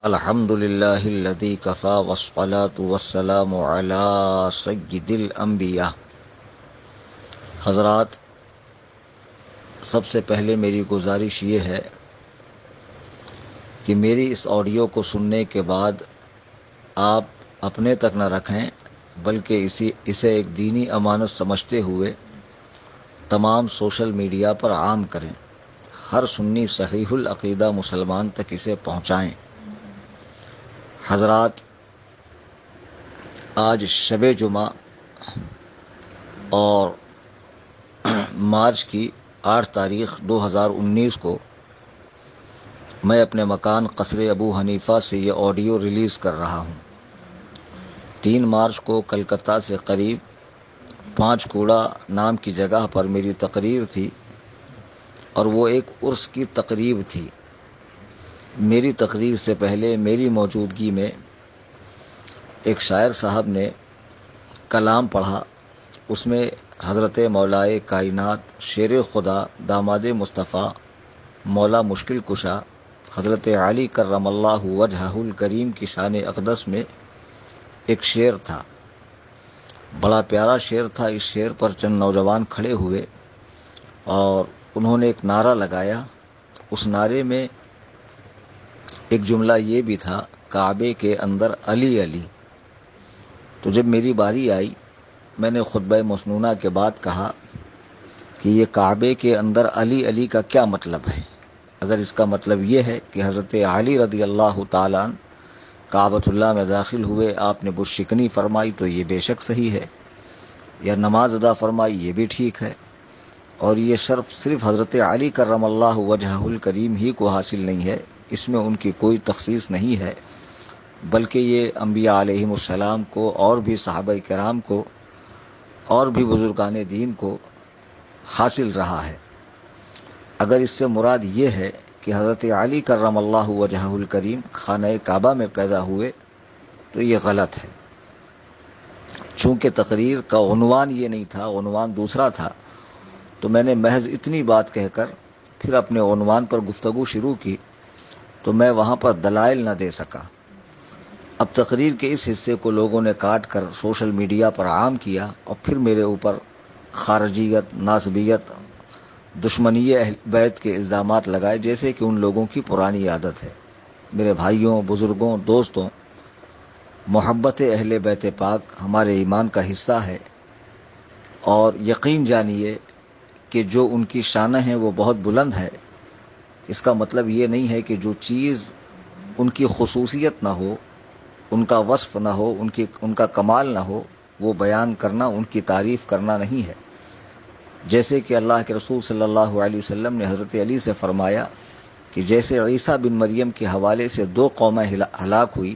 الحمد للہ الذی کفا والصلاة والسلام علی سید الانبیاء۔ حضرات، سب سے پہلے میری گزارش یہ ہے کہ میری اس آڈیو کو سننے کے بعد آپ اپنے تک نہ رکھیں، بلکہ اسے ایک دینی امانت سمجھتے ہوئے تمام سوشل میڈیا پر عام کریں۔ ہر سنی صحیح العقیدہ مسلمان تک اسے پہنچائیں۔ حضرات، آج شب جمعہ اور مارچ کی 8 تاریخ 2019 کو میں اپنے مکان قصر ابو حنیفہ سے یہ آڈیو ریلیز کر رہا ہوں۔ 3 مارچ کو کلکتہ سے قریب 5 کوڑا نام کی جگہ پر میری تقریر تھی، اور وہ ایک عرس کی تقریب تھی۔ میری تقریر سے پہلے میری موجودگی میں ایک شاعر صاحب نے کلام پڑھا۔ اس میں حضرت مولائے کائنات، شیر خدا، داماد مصطفیٰ، مولا مشکل کشا حضرت علی کرم اللہ وجہہ الکریم کی شان اقدس میں ایک شعر تھا۔ بڑا پیارا شعر تھا۔ اس شعر پر چند نوجوان کھڑے ہوئے اور انہوں نے ایک نعرہ لگایا۔ اس نعرے میں ایک جملہ یہ بھی تھا، کعبے کے اندر علی علی۔ تو جب میری باری آئی، میں نے خطبہ مسنونہ کے بعد کہا کہ یہ کعبے کے اندر علی علی کا کیا مطلب ہے؟ اگر اس کا مطلب یہ ہے کہ حضرت علی رضی اللہ تعالیٰ عنہ کعبۃ اللہ میں داخل ہوئے، آپ نے بت شکنی فرمائی، تو یہ بے شک صحیح ہے، یا نماز ادا فرمائی، یہ بھی ٹھیک ہے۔ اور یہ شرف صرف حضرت علی کرم اللہ وجہہ الکریم ہی کو حاصل نہیں ہے، اس میں ان کی کوئی تخصیص نہیں ہے، بلکہ یہ انبیاء علیہم السلام کو اور بھی صحابہ کرام کو اور بھی بزرگان دین کو حاصل رہا ہے۔ اگر اس سے مراد یہ ہے کہ حضرت علی کرم اللہ وجہہ الکریم خانہ کعبہ میں پیدا ہوئے، تو یہ غلط ہے۔ چونکہ تقریر کا عنوان یہ نہیں تھا، عنوان دوسرا تھا، تو میں نے محض اتنی بات کہہ کر پھر اپنے عنوان پر گفتگو شروع کی، تو میں وہاں پر دلائل نہ دے سکا۔ اب تقریر کے اس حصے کو لوگوں نے کاٹ کر سوشل میڈیا پر عام کیا، اور پھر میرے اوپر خارجیت، ناسبیت، دشمنی اہل بیت کے الزامات لگائے، جیسے کہ ان لوگوں کی پرانی عادت ہے۔ میرے بھائیوں، بزرگوں، دوستوں، محبت اہل بیت پاک ہمارے ایمان کا حصہ ہے، اور یقین جانیے کہ جو ان کی شان ہے وہ بہت بلند ہے۔ اس کا مطلب یہ نہیں ہے کہ جو چیز ان کی خصوصیت نہ ہو، ان کا وصف نہ ہو، ان کا کمال نہ ہو، وہ بیان کرنا، ان کی تعریف کرنا نہیں ہے۔ جیسے کہ اللہ کے رسول صلی اللہ علیہ وسلم نے حضرت علی سے فرمایا کہ جیسے عیسیٰ بن مریم کے حوالے سے 2 قومیں ہلاک ہوئی،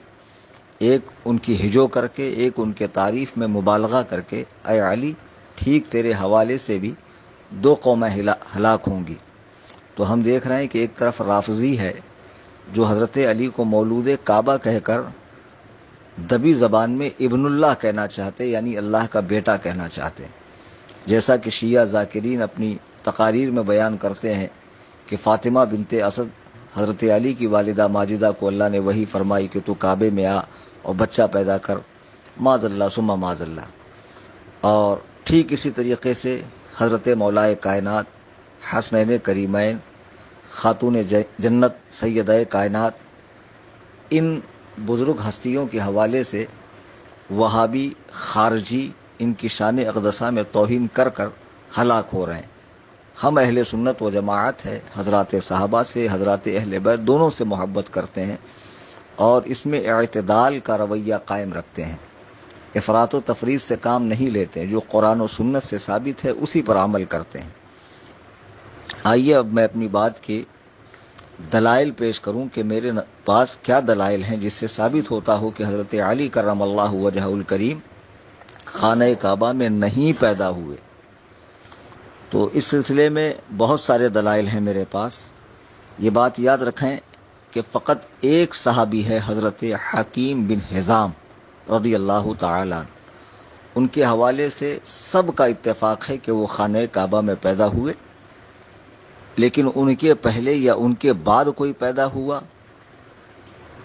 ایک ان کی ہجو کر کے، ایک ان کے تعریف میں مبالغہ کر کے، اے علی، ٹھیک تیرے حوالے سے بھی 2 قومیں ہلاک ہوں گی۔ تو ہم دیکھ رہے ہیں کہ ایک طرف رافضی ہے جو حضرت علی کو مولود کعبہ کہہ کر دبی زبان میں ابن اللہ کہنا چاہتے، یعنی اللہ کا بیٹا کہنا چاہتے، جیسا کہ شیعہ ذاکرین اپنی تقاریر میں بیان کرتے ہیں کہ فاطمہ بنت اسد حضرت علی کی والدہ ماجدہ کو اللہ نے وحی فرمائی کہ تو کعبے میں آ اور بچہ پیدا کر، معاذ اللہ ثم معاذ اللہ۔ اور ٹھیک اسی طریقے سے حضرت مولائے کائنات، حسنین کریمین، خاتون جنت، سیدہ کائنات، ان بزرگ ہستیوں کے حوالے سے وہابی، خارجی ان کی شان اقدسہ میں توہین کر کر ہلاک ہو رہے ہیں۔ ہم اہل سنت و جماعت ہے، حضرات صحابہ سے، حضرات اہل بیت دونوں سے محبت کرتے ہیں، اور اس میں اعتدال کا رویہ قائم رکھتے ہیں۔ افراط و تفریط سے کام نہیں لیتے، جو قرآن و سنت سے ثابت ہے اسی پر عمل کرتے ہیں۔ آئیے اب میں اپنی بات کے دلائل پیش کروں کہ میرے پاس کیا دلائل ہیں جس سے ثابت ہوتا ہو کہ حضرت علی کرم اللہ وجہہ الکریم خانہ کعبہ میں نہیں پیدا ہوئے۔ تو اس سلسلے میں بہت سارے دلائل ہیں میرے پاس۔ یہ بات یاد رکھیں کہ فقط ایک صحابی ہے، حضرت حکیم بن حزام رضی اللہ تعالیٰ عنہ، ان کے حوالے سے سب کا اتفاق ہے کہ وہ خانہ کعبہ میں پیدا ہوئے، لیکن ان کے پہلے یا ان کے بعد کوئی پیدا ہوا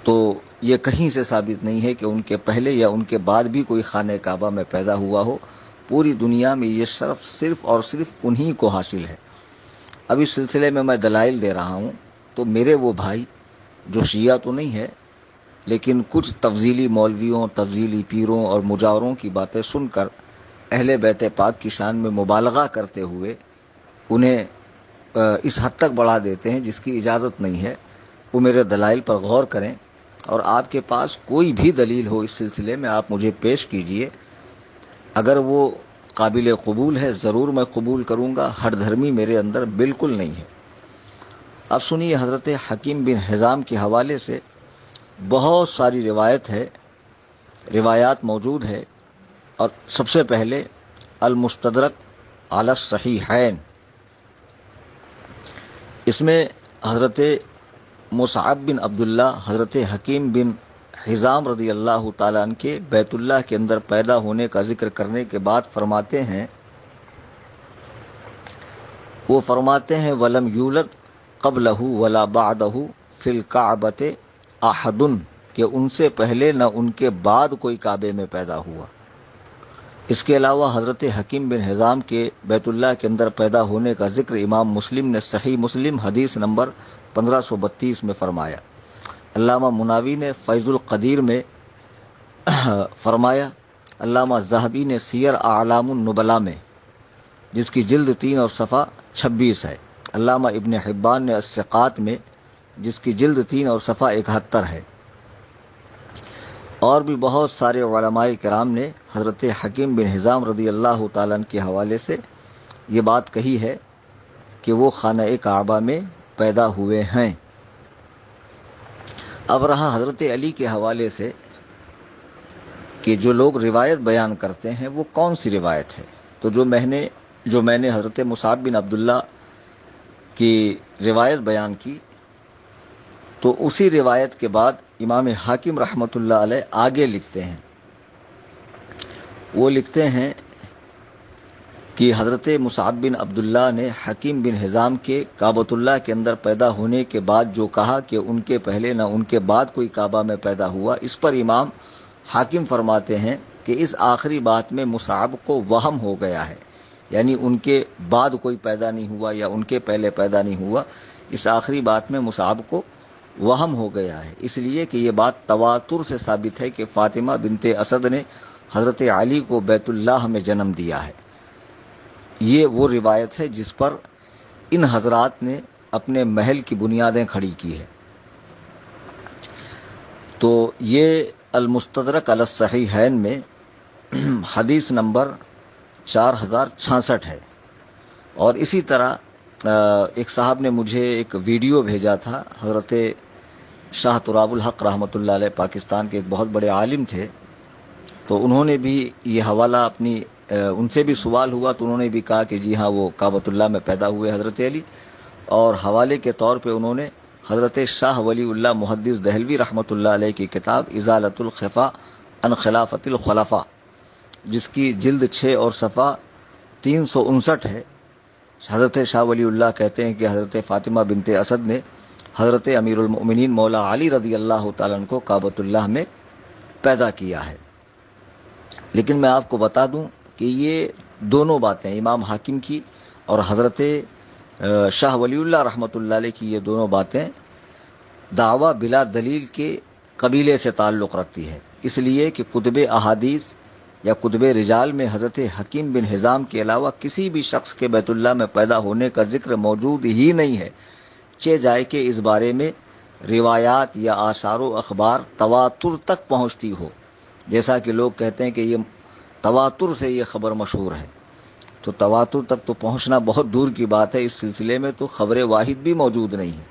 تو یہ کہیں سے ثابت نہیں ہے کہ ان کے پہلے یا ان کے بعد بھی کوئی خانہ کعبہ میں پیدا ہوا ہو. پوری دنیا میں یہ شرف صرف اور صرف انہی کو حاصل ہے. اب اس سلسلے میں دلائل دے رہا ہوں. تو میرے وہ بھائی جو شیعہ تو نہیں ہے لیکن کچھ تفضیلی مولویوں، تفضیلی پیروں اور مجاوروں کی باتیں سن کر اہل بیت پاک کی شان میں مبالغہ کرتے ہوئے انہیں اس حد تک بڑھا دیتے ہیں جس کی اجازت نہیں ہے، وہ میرے دلائل پر غور کریں. اور آپ کے پاس کوئی بھی دلیل ہو اس سلسلے میں آپ مجھے پیش کیجئے. اگر وہ قابل قبول ہے ضرور میں قبول کروں گا. ہر دھرمی میرے اندر بالکل نہیں ہے. اب سنیے، حضرت حکیم بن حزام کے حوالے سے بہت ساری روایات موجود ہے. اور سب سے پہلے المستدرک علی الصحیحین، اس میں حضرت مصعب بن عبداللہ حضرت حکیم بن حزام رضی اللہ تعالیٰ عنہ کے بیت اللہ کے اندر پیدا ہونے کا ذکر کرنے کے بعد فرماتے ہیں وَلَمْ يُولَدْ قَبْلَهُ وَلَا بَعْدَهُ فِي الْكَعْبَةِ أَحَدٌ، کہ ان سے پہلے نہ ان کے بعد کوئی کعبے میں پیدا ہوا. اس کے علاوہ حضرت حکیم بن حزام کے بیت اللہ کے اندر پیدا ہونے کا ذکر امام مسلم نے صحیح مسلم حدیث نمبر 1532 میں فرمایا. علامہ مناوی نے فیض القدیر میں فرمایا. علامہ ذہبی نے سیر اعلام النبلاء میں، جس کی جلد 3 اور صفحہ 26 ہے. علامہ ابن حبان نے الثقات میں، جس کی جلد 3 اور صفحہ 71 ہے. اور بھی بہت سارے علماء کرام نے حضرت حکیم بن حزام رضی اللہ تعالیٰ عنہ کے حوالے سے یہ بات کہی ہے کہ وہ خانہ کعبہ میں پیدا ہوئے ہیں. اب رہا حضرت علی کے حوالے سے کہ جو لوگ روایت بیان کرتے ہیں وہ کون سی روایت ہے. تو جو میں نے حضرت مصعب بن عبداللہ کی روایت بیان کی، تو اسی روایت کے بعد امام حاکم رحمۃ اللہ علیہ آگے لکھتے ہیں. وہ لکھتے ہیں کہ حضرت مصعب بن عبداللہ نے حکیم بن حزام کے کعبۃ اللہ کے اندر پیدا ہونے کے بعد جو کہا کہ ان کے پہلے نہ ان کے بعد کوئی کعبہ میں پیدا ہوا، اس پر امام حاکم فرماتے ہیں کہ اس آخری بات میں مصعب کو وہم ہو گیا ہے، یعنی ان کے بعد کوئی پیدا نہیں ہوا یا ان کے پہلے پیدا نہیں ہوا. اس آخری بات میں مصعب کو وہم ہو گیا ہے، اس لیے کہ یہ بات تواتر سے ثابت ہے کہ فاطمہ بنت اسد نے حضرت علی کو بیت اللہ میں جنم دیا ہے. یہ وہ روایت ہے جس پر ان حضرات نے اپنے محل کی بنیادیں کھڑی کی ہے. تو یہ المستدرک علی الصحیحین میں حدیث نمبر 4066 ہے. اور اسی طرح ایک صاحب نے مجھے ایک ویڈیو بھیجا تھا. حضرت شاہ تراب الحق رحمۃ اللہ علیہ پاکستان کے ایک بہت بڑے عالم تھے، تو انہوں نے بھی یہ حوالہ ان سے بھی سوال ہوا تو انہوں نے بھی کہا کہ جی ہاں وہ کعبۃ اللہ میں پیدا ہوئے حضرت علی. اور حوالے کے طور پہ انہوں نے حضرت شاہ ولی اللہ محدث دہلوی رحمۃ اللہ علیہ کی کتاب ازالۃ الخفا عن خلافت الخلفاء، جس کی جلد 6 اور صفحہ 359 ہے. حضرت شاہ ولی اللہ کہتے ہیں کہ حضرت فاطمہ بنت اسد نے حضرت امیر المؤمنین مولا علی رضی اللہ تعالیٰ عنہ کو کعبۃ اللہ میں پیدا کیا ہے. لیکن میں آپ کو بتا دوں کہ یہ دونوں باتیں امام حاکم کی اور حضرت شاہ ولی اللہ رحمۃ اللہ علیہ کی یہ دونوں باتیں دعویٰ بلا دلیل کے قبیلے سے تعلق رکھتی ہے. اس لیے کہ کتب احادیث یا کتب رجال میں حضرت حکیم بن حزام کے علاوہ کسی بھی شخص کے بیت اللہ میں پیدا ہونے کا ذکر موجود ہی نہیں ہے، چہ جائے کہ اس بارے میں روایات یا آثار و اخبار تواتر تک پہنچتی ہو. جیسا کہ لوگ کہتے ہیں کہ یہ تواتر سے یہ خبر مشہور ہے، تو تواتر تک تو پہنچنا بہت دور کی بات ہے. اس سلسلے میں تو خبر واحد بھی موجود نہیں ہے.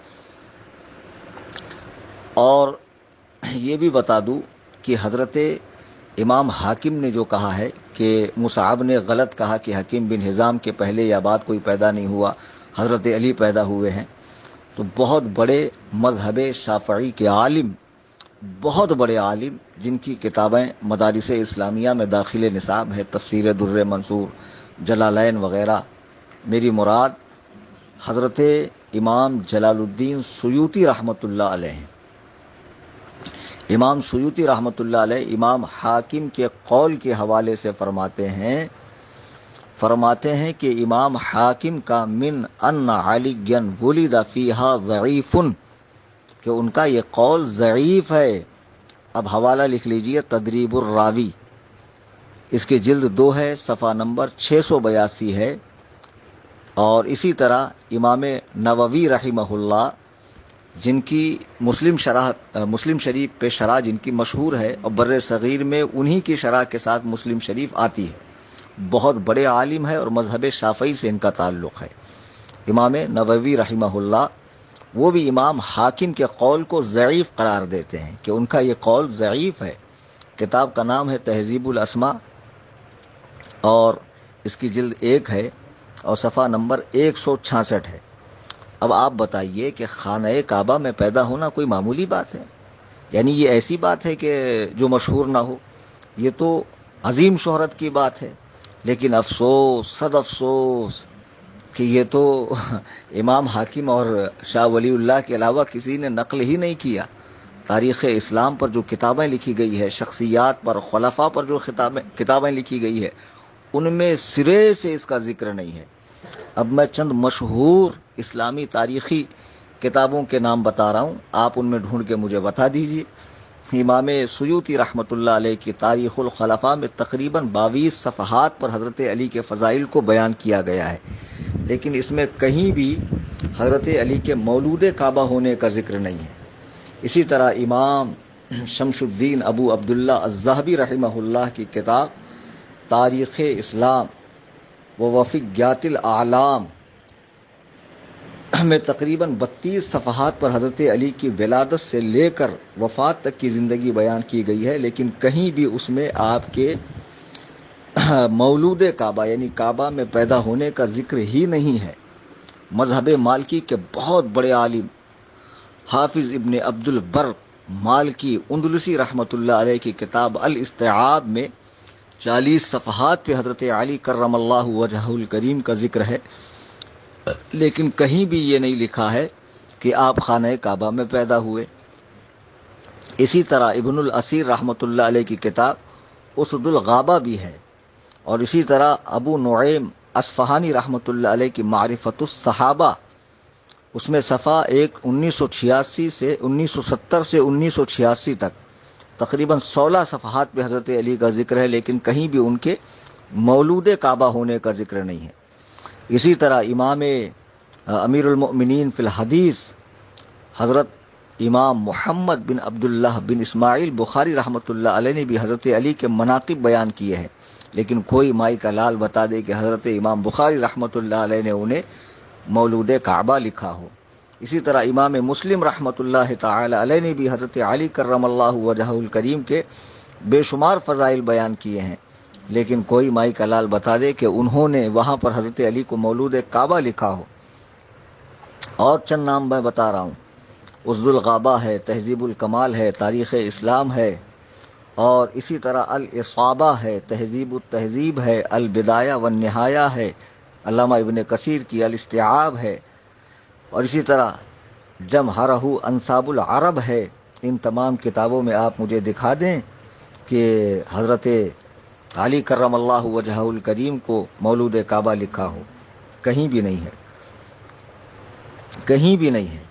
اور یہ بھی بتا دوں کہ حضرت امام حاکم نے جو کہا ہے کہ مصعب نے غلط کہا کہ حکیم بن حزام کے پہلے یا بعد کوئی پیدا نہیں ہوا، حضرت علی پیدا ہوئے ہیں، تو بہت بڑے مذہب شافعی کے عالم، بہت بڑے عالم جن کی کتابیں مدارس اسلامیہ میں داخل نصاب ہے، تفسیر در منصور، جلالین وغیرہ، میری مراد حضرت امام جلال الدین سیوطی رحمۃ اللہ علیہ ہیں. امام سیوطی رحمۃ اللہ علیہ امام حاکم کے قول کے حوالے سے فرماتے ہیں کہ امام حاکم کا من ان علی ولد فیہا ضعیف، کہ ان کا یہ قول ضعیف ہے۔ اب حوالہ لکھ لیجئے تدریب الراوی، اس کی جلد 2 ہے، صفحہ نمبر 682 ہے۔ اور اسی طرح امام نووی رحمہ اللہ، جن کی مسلم شریف پہ شرح جن کی مشہور ہے، اور بر صغیر میں انہی کی شرح کے ساتھ مسلم شریف آتی ہے، بہت بڑے عالم ہے اور مذہب شافعی سے ان کا تعلق ہے۔ امام نووی رحمہ اللہ وہ بھی امام حاکم کے قول کو ضعیف قرار دیتے ہیں کہ ان کا یہ قول ضعیف ہے۔ کتاب کا نام ہے تہذیب الاسماء، اور اس کی جلد 1 ہے اور صفحہ نمبر 166 ہے۔ اب آپ بتائیے کہ خانہ کعبہ میں پیدا ہونا کوئی معمولی بات ہے؟ یعنی یہ ایسی بات ہے کہ جو مشہور نہ ہو؟ یہ تو عظیم شہرت کی بات ہے، لیکن افسوس صد افسوس کہ یہ تو امام حاکم اور شاہ ولی اللہ کے علاوہ کسی نے نقل ہی نہیں کیا۔ تاریخ اسلام پر جو کتابیں لکھی گئی ہے، شخصیات پر، خلفاء پر جو کتابیں لکھی گئی ہے، ان میں سرے سے اس کا ذکر نہیں ہے۔ اب میں چند مشہور اسلامی تاریخی کتابوں کے نام بتا رہا ہوں، آپ ان میں ڈھونڈ کے مجھے بتا دیجیے۔ امام سیوطی رحمۃ اللہ علیہ کی تاریخ الخلفاء میں تقریباً 22 صفحات پر حضرت علی کے فضائل کو بیان کیا گیا ہے، لیکن اس میں کہیں بھی حضرت علی کے مولود کعبہ ہونے کا ذکر نہیں ہے۔ اسی طرح امام شمس الدین ابو عبداللہ الذہبی رحمہ اللہ کی کتاب تاریخ اسلام و وفیات الاعلام میں تقریباً 32 صفحات پر حضرت علی کی ولادت سے لے کر وفات تک کی زندگی بیان کی گئی ہے، لیکن کہیں بھی اس میں آپ کے مولود کعبہ یعنی کعبہ میں پیدا ہونے کا ذکر ہی نہیں ہے۔ مذہب مالکی کے بہت بڑے عالم حافظ ابن عبد البر مالکی اندلسی رحمۃ اللہ علیہ کی کتاب الاستیعاب میں 40 صفحات پہ حضرت علی کرم اللہ وجہہ الکریم کا ذکر ہے، لیکن کہیں بھی یہ نہیں لکھا ہے کہ آپ خانہ کعبہ میں پیدا ہوئے۔ اسی طرح ابن الاسیر رحمۃ اللہ علیہ کی کتاب اسد الغابہ بھی ہے، اور اسی طرح ابو نعیم اصفہانی رحمۃ اللہ علیہ کی معرفت الصحابہ، اس میں صفحہ 1970 سے 1986 تک تقریباً 16 صفحات پہ حضرت علی کا ذکر ہے، لیکن کہیں بھی ان کے مولود کعبہ ہونے کا ذکر نہیں ہے۔ اسی طرح امام امیر المؤمنین فی الحدیث حضرت امام محمد بن عبداللہ بن اسماعیل بخاری رحمۃ اللہ علیہ نے بھی حضرت علی کے مناقب بیان کیے ہیں، لیکن کوئی مائی کا لال بتا دے کہ حضرت امام بخاری رحمۃ اللہ علیہ نے انہیں مولود کعبہ لکھا ہو۔ اسی طرح امام مسلم رحمۃ اللہ تعالی علیہ نے بھی حضرت علی کرم اللہ وجہہ الکریم کے بے شمار فضائل بیان کیے ہیں، لیکن کوئی مائی کا لال بتا دے کہ انہوں نے وہاں پر حضرت علی کو مولود کعبہ لکھا ہو۔ اور چند نام میں بتا رہا ہوں، اسد الغابہ ہے، تہذیب الکمال ہے، تاریخ اسلام ہے، اور اسی طرح الاصابہ ہے، تہذیب التہذیب ہے، البدایہ والنہایہ ہے، علامہ ابن کثیر کی الاستیعاب ہے، اور اسی طرح جمہرہ انصاب العرب ہے۔ ان تمام کتابوں میں آپ مجھے دکھا دیں کہ حضرت علی کرم اللہ وجہہ الکریم کو مولود کعبہ لکھا ہو، کہیں بھی نہیں ہے، کہیں بھی نہیں ہے۔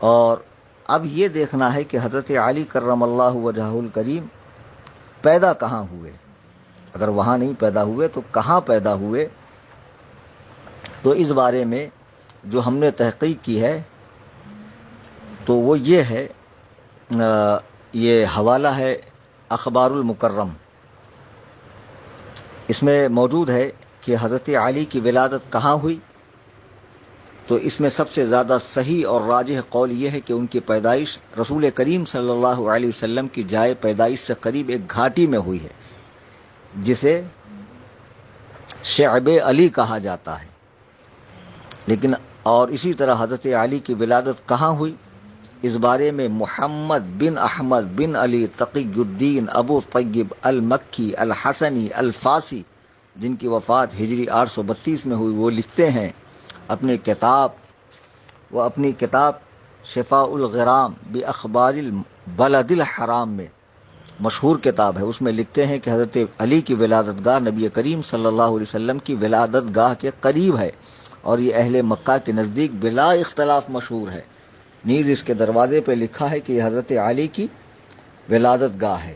اور اب یہ دیکھنا ہے کہ حضرت علی کرم اللہ وجہہ الکریم پیدا کہاں ہوئے، اگر وہاں نہیں پیدا ہوئے تو کہاں پیدا ہوئے؟ تو اس بارے میں جو ہم نے تحقیق کی ہے تو وہ یہ ہے، یہ حوالہ ہے اخبار المکرم، اس میں موجود ہے کہ حضرت علی کی ولادت کہاں ہوئی۔ تو اس میں سب سے زیادہ صحیح اور راجح قول یہ ہے کہ ان کی پیدائش رسول کریم صلی اللہ علیہ وسلم کی جائے پیدائش سے قریب ایک گھاٹی میں ہوئی ہے، جسے شعب علی کہا جاتا ہے۔ لیکن اور اسی طرح حضرت علی کی ولادت کہاں ہوئی، اس بارے میں محمد بن احمد بن علی تقی الدین ابو طیب المکی الحسنی الفاسی، جن کی وفات ہجری 832 میں ہوئی، وہ لکھتے ہیں اپنی کتاب شفاء الغرام باخبار بلد الحرام میں مشہور کتاب ہے، اس میں لکھتے ہیں کہ حضرت علی کی ولادت گاہ نبی کریم صلی اللہ علیہ وسلم کی ولادت گاہ کے قریب ہے، اور یہ اہل مکہ کے نزدیک بلا اختلاف مشہور ہے۔ نیز اس کے دروازے پہ لکھا ہے کہ یہ حضرت علی کی ولادت گاہ ہے۔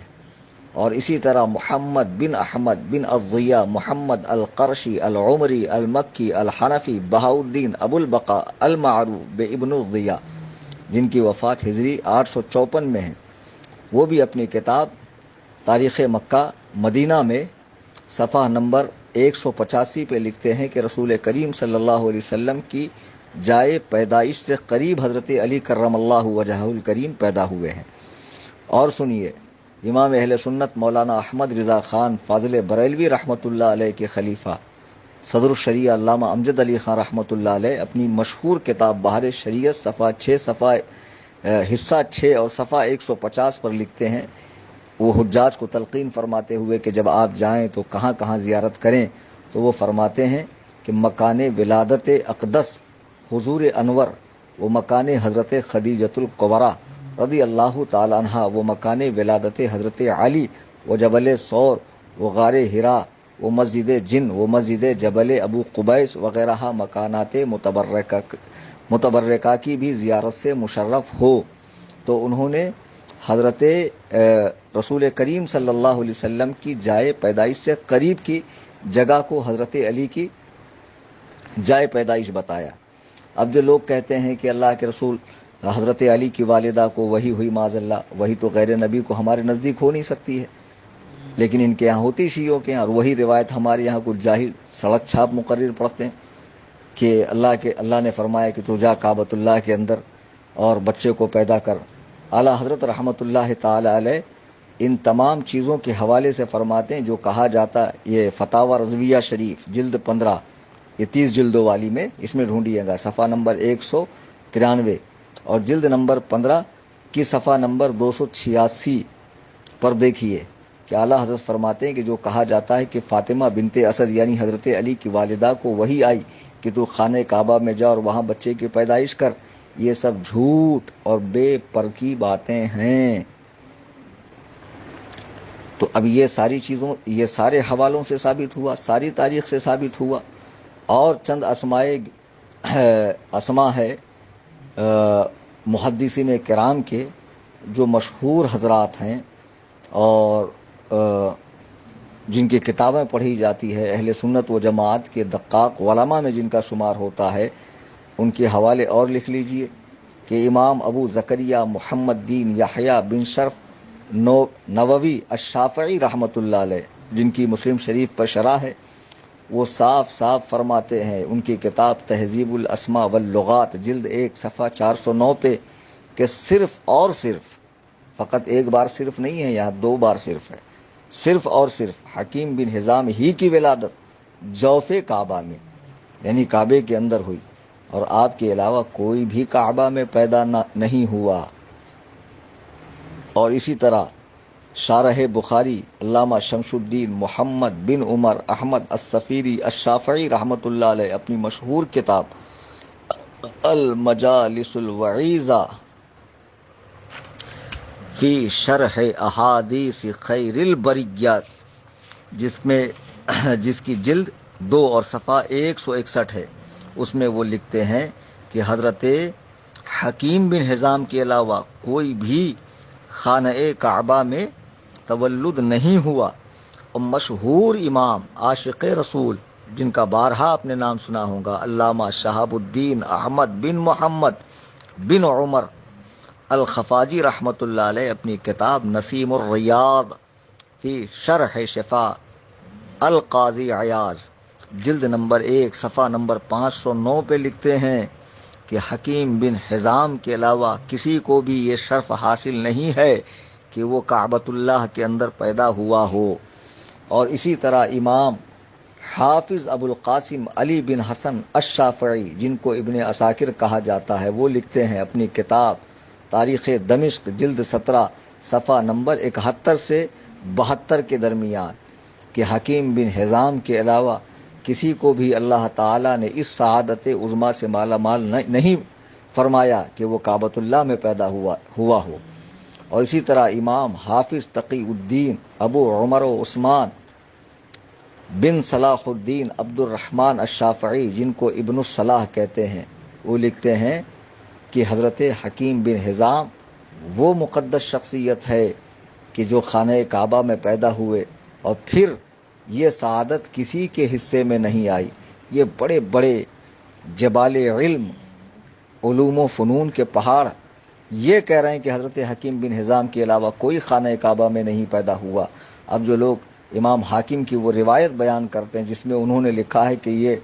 اور اسی طرح محمد بن احمد بن الضیاء محمد القرشی العمری المکی الحنفی بہاؤالدین ابو البقاء المعروف بابن الضیاء، جن کی وفات ہجری 854 میں ہے، وہ بھی اپنی کتاب تاریخ مکہ مدینہ میں صفحہ نمبر 185 پہ لکھتے ہیں کہ رسول کریم صلی اللہ علیہ وسلم کی جائے پیدائش سے قریب حضرت علی کرم اللہ وجہہ الکریم پیدا ہوئے ہیں۔ اور سنیے، امام اہل سنت مولانا احمد رضا خان فاضل بریلوی رحمۃ اللہ علیہ کے خلیفہ صدر الشریعہ علامہ امجد علی خان رحمۃ اللہ علیہ اپنی مشہور کتاب بہار شریعت حصہ 6 اور صفحہ 150 پر لکھتے ہیں، وہ حجاج کو تلقین فرماتے ہوئے کہ جب آپ جائیں تو کہاں کہاں زیارت کریں، تو وہ فرماتے ہیں کہ مکان ولادت اقدس حضور انور، وہ مکان حضرت خدیجۃ الکبریٰ رضی اللہ تعالی عنہ، وہ مکان ولادت حضرت علی، وہ جبل ثور، وہ غار حرا، وہ مسجد جن، وہ مسجد جبل ابو قبیس وغیرہ مکانات متبرکہ کی بھی زیارت سے مشرف ہو۔ تو انہوں نے حضرت رسول کریم صلی اللہ علیہ وسلم کی جائے پیدائش سے قریب کی جگہ کو حضرت علی کی جائے پیدائش بتایا۔ اب جو لوگ کہتے ہیں کہ اللہ کے رسول حضرت علی کی والدہ کو وہی ہوئی معاذ اللہ، وہی تو غیر نبی کو ہمارے نزدیک ہو نہیں سکتی ہے، لیکن ان کے یہاں ہوتی شیعوں کے یہاں، اور وہی روایت ہمارے یہاں کچھ جاہل سڑک چھاپ مقرر پڑھتے ہیں کہ اللہ نے فرمایا کہ تو جا کعبۃ اللہ کے اندر اور بچے کو پیدا کر۔ اعلیٰ حضرت رحمۃ اللہ تعالی علیہ ان تمام چیزوں کے حوالے سے فرماتے ہیں جو کہا جاتا ہے، یہ فتاوی رضویہ شریف جلد 15، یہ 30 جلدوں والی میں، اس میں ڈھونڈیے گا صفحہ نمبر 193، اور جلد نمبر 15 کی صفحہ نمبر 286 پر دیکھیے کہ اعلیٰ حضرت فرماتے ہیں کہ جو کہا جاتا ہے کہ فاطمہ بنت اسد یعنی حضرت علی کی والدہ کو وہی آئی کہ تو خانہ کعبہ میں جا اور وہاں بچے کی پیدائش کر، یہ سب جھوٹ اور بے پر کی باتیں ہیں۔ تو اب یہ ساری چیزوں، یہ سارے حوالوں سے ثابت ہوا، ساری تاریخ سے ثابت ہوا، اور چند اسما ہے محدثین کرام کے جو مشہور حضرات ہیں اور جن کی کتابیں پڑھی جاتی ہے، اہل سنت و جماعت کے دقاق علماء میں جن کا شمار ہوتا ہے، ان کے حوالے اور لکھ لیجئے کہ امام ابو زکریا محمد دین یحییٰ بن شرف نووی الشافعی رحمۃ اللہ علیہ، جن کی مسلم شریف پر شرح ہے، وہ صاف صاف فرماتے ہیں، ان کی کتاب تہذیب الاسماء واللغات جلد 1 صفحہ 409 پہ، کہ صرف اور صرف، فقط ایک بار صرف نہیں ہے، یہاں 2 بار صرف ہے، صرف اور صرف حکیم بن حزام ہی کی ولادت جوف کعبہ میں یعنی کعبے کے اندر ہوئی، اور آپ کے علاوہ کوئی بھی کعبہ میں پیدا نہیں ہوا۔ اور اسی طرح شارح بخاری علامہ شمس الدین محمد بن عمر احمد السفیری الشافعی رحمۃ اللہ علیہ اپنی مشہور کتاب المجالس الوعیزہ فی شرح احادیث خیر البریات، جس کی جلد 2 اور صفحہ 161 ہے، اس میں وہ لکھتے ہیں کہ حضرت حکیم بن حزام کے علاوہ کوئی بھی خانہ کعبہ میں تولد نہیں ہوا، اور مشہور امام عاشق رسول جن کا بارہا آپ نے نام سنا ہوگا، علامہ شہاب الدین احمد بن محمد بن عمر الخفاجی رحمۃ اللہ علیہ اپنی کتاب نسیم الریاض فی شرح شفا القاضی عیاض جلد نمبر 1 صفحہ نمبر 509 پہ لکھتے ہیں کہ حکیم بن حزام کے علاوہ کسی کو بھی یہ شرف حاصل نہیں ہے کہ وہ کعبۃ اللہ کے اندر پیدا ہوا ہو۔ اور اسی طرح امام حافظ ابو القاسم علی بن حسن الشافعی، جن کو ابن عساکر کہا جاتا ہے، وہ لکھتے ہیں اپنی کتاب تاریخ دمشق جلد 17 صفحہ نمبر 71 سے 72 کے درمیان کہ حکیم بن حزام کے علاوہ کسی کو بھی اللہ تعالیٰ نے اس سعادت عظمیٰ سے مالا مال نہیں فرمایا کہ وہ کعبۃ اللہ میں پیدا ہوا ہو۔ اور اسی طرح امام حافظ تقی الدین ابو عمر و عثمان بن صلاح الدین عبد الرحمن الشافعی، جن کو ابن الصلاح کہتے ہیں، وہ لکھتے ہیں کہ حضرت حکیم بن حزام وہ مقدس شخصیت ہے کہ جو خانہ کعبہ میں پیدا ہوئے اور پھر یہ سعادت کسی کے حصے میں نہیں آئی۔ یہ بڑے بڑے جبال علم، علوم و فنون کے پہاڑ یہ کہہ رہے ہیں کہ حضرت حکیم بن حزام کے علاوہ کوئی خانہ کعبہ میں نہیں پیدا ہوا۔ اب جو لوگ امام حاکم کی وہ روایت بیان کرتے ہیں جس میں انہوں نے لکھا ہے کہ یہ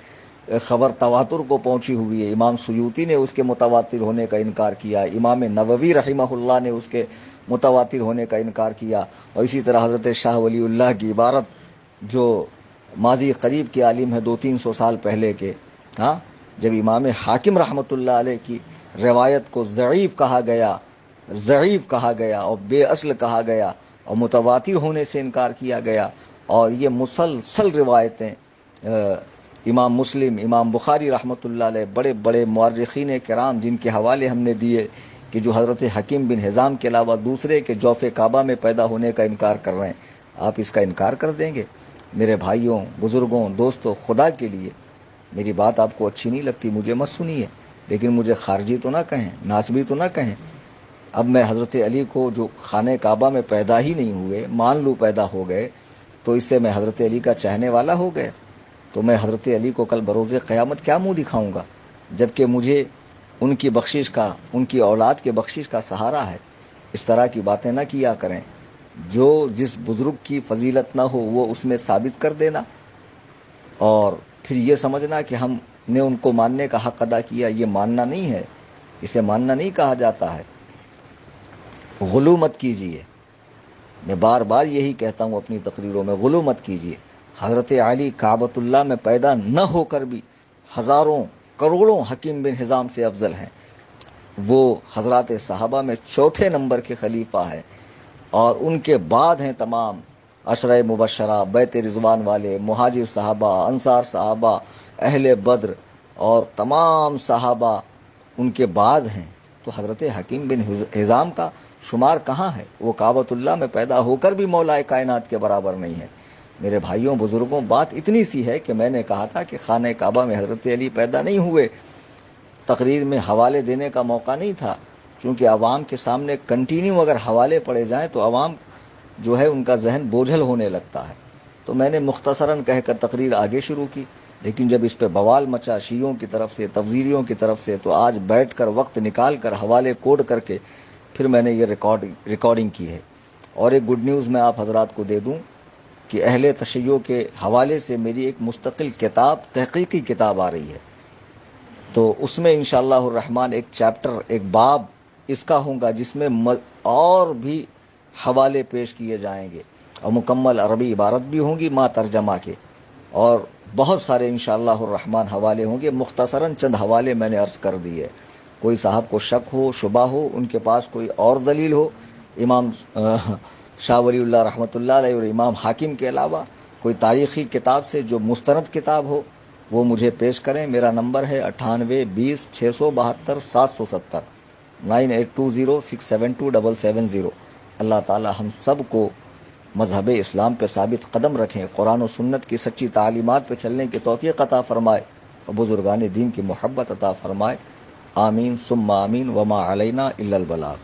خبر تواتر کو پہنچی ہوئی ہے، امام سیوطی نے اس کے متواتر ہونے کا انکار کیا، امام نووی رحمہ اللہ نے اس کے متواتر ہونے کا انکار کیا، اور اسی طرح حضرت شاہ ولی اللہ کی عبارت جو ماضی قریب کے عالم ہے 200-300 سال پہلے کے، جب امام حاکم رحمۃ اللہ علیہ کی روایت کو ضعیف کہا گیا اور بے اصل کہا گیا اور متواتر ہونے سے انکار کیا گیا، اور یہ مسلسل روایتیں امام مسلم، امام بخاری رحمۃ اللہ علیہ، بڑے بڑے مورخین کرام جن کے حوالے ہم نے دیے کہ جو حضرت حکیم بن حزام کے علاوہ دوسرے کے جوف کعبہ میں پیدا ہونے کا انکار کر رہے ہیں، آپ اس کا انکار کر دیں گے؟ میرے بھائیوں، بزرگوں، دوستوں، خدا کے لیے میری بات آپ کو اچھی نہیں لگتی مجھے مت سنیے، لیکن مجھے خارجی تو نہ کہیں، ناسبی تو نہ کہیں۔ اب میں حضرت علی کو جو خانہ کعبہ میں پیدا ہی نہیں ہوئے، مان لو پیدا ہو گئے، تو اس سے میں حضرت علی کا چاہنے والا ہو گیا، تو میں حضرت علی کو کل بروز قیامت کیا منہ دکھاؤں گا، جبکہ مجھے ان کی بخشش کا، ان کی اولاد کے بخشش کا سہارا ہے۔ اس طرح کی باتیں نہ کیا کریں، جو جس بزرگ کی فضیلت نہ ہو وہ اس میں ثابت کر دینا، اور پھر یہ سمجھنا کہ ہم نے ان کو ماننے کا حق ادا کیا، یہ ماننا نہیں ہے، اسے ماننا نہیں کہا جاتا ہے۔ غلو مت کیجیے، میں بار بار یہی کہتا ہوں اپنی تقریروں میں، غلو مت کیجیے۔ حضرت علی کعبۃ اللہ میں پیدا نہ ہو کر بھی ہزاروں کروڑوں حکیم بن حزام سے افضل ہیں۔ وہ حضرات صحابہ میں چوتھے نمبر کے خلیفہ ہیں، اور ان کے بعد ہیں تمام عشرہ مبشرہ، بیت رضوان والے، مہاجر صحابہ، انصار صحابہ، اہل بدر، اور تمام صحابہ ان کے بعد ہیں۔ تو حضرت حکیم بن حزام کا شمار کہاں ہے؟ وہ کعبۃ اللہ میں پیدا ہو کر بھی مولا کائنات کے برابر نہیں ہے۔ میرے بھائیوں، بزرگوں، بات اتنی سی ہے کہ میں نے کہا تھا کہ خانہ کعبہ میں حضرت علی پیدا نہیں ہوئے، تقریر میں حوالے دینے کا موقع نہیں تھا، چونکہ عوام کے سامنے کنٹینیو اگر حوالے پڑے جائیں تو عوام جو ہے ان کا ذہن بوجھل ہونے لگتا ہے، تو میں نے مختصراً کہہ کر تقریر آگے شروع کی، لیکن جب اس پہ بوال مچا شیعوں کی طرف سے، تفضیلیوں کی طرف سے، تو آج بیٹھ کر وقت نکال کر حوالے کوڈ کر کے پھر میں نے یہ ریکارڈنگ کی ہے۔ اور ایک گڈ نیوز میں آپ حضرات کو دے دوں کہ اہل تشیع کے حوالے سے میری ایک مستقل کتاب، تحقیقی کتاب آ رہی ہے، تو اس میں انشاءاللہ الرحمن ایک چیپٹر، ایک باب اس کا ہوگا جس میں اور بھی حوالے پیش کیے جائیں گے، اور مکمل عربی عبارت بھی ہوں گی ماں ترجمہ کے، اور بہت سارے انشاءاللہ الرحمن حوالے ہوں گے۔ مختصراً چند حوالے میں نے عرض کر دیے، کوئی صاحب کو شک ہو، شبہ ہو، ان کے پاس کوئی اور دلیل ہو امام شاہ ولی اللہ رحمۃ اللہ علیہ اور امام حاکم کے علاوہ، کوئی تاریخی کتاب سے جو مستند کتاب ہو، وہ مجھے پیش کریں۔ میرا نمبر ہے 98 20 672 770 9820 672 770۔ اللہ تعالی ہم سب کو مذہب اسلام پہ ثابت قدم رکھیں، قرآن و سنت کی سچی تعلیمات پہ چلنے کی توفیق عطا فرمائے، اور بزرگان دین کی محبت عطا فرمائے۔ آمین ثم آمین، وما علینا الا البلاغ۔